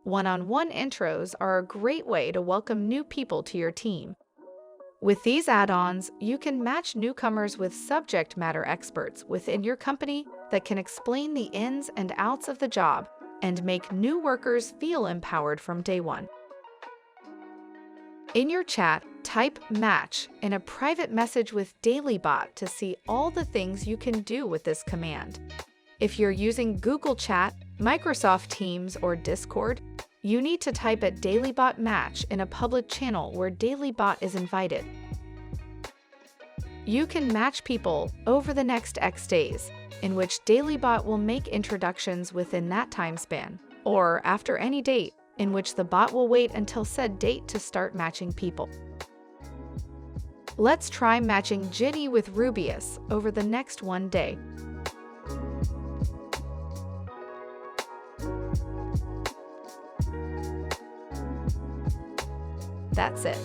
One-on-one intros are a great way to welcome new people to your team. With these add-ons, you can match newcomers with subject matter experts within your company that can explain the ins and outs of the job and make new workers feel empowered from day one. In your chat, type "match" in a private message with DailyBot to see all the things you can do with this command. If you're using Google Chat, Microsoft Teams, or Discord, you need to type at DailyBot match in a public channel where DailyBot is invited. You can match people over the next X days, in which DailyBot will make introductions within that time span, or after any date, in which the bot will wait until said date to start matching people. Let's try matching Ginny with Rubius over the next one day. That's it.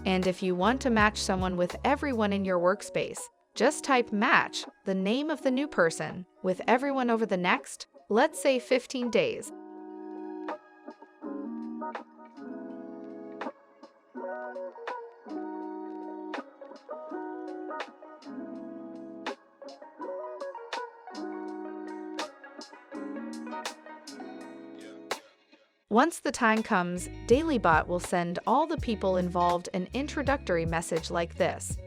And if you want to match someone with everyone in your workspace, just type "match" the name of the new person with everyone over the next, let's say 15 days. Once the time comes, DailyBot will send all the people involved an introductory message like this.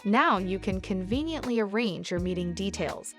Now you can conveniently arrange your meeting details.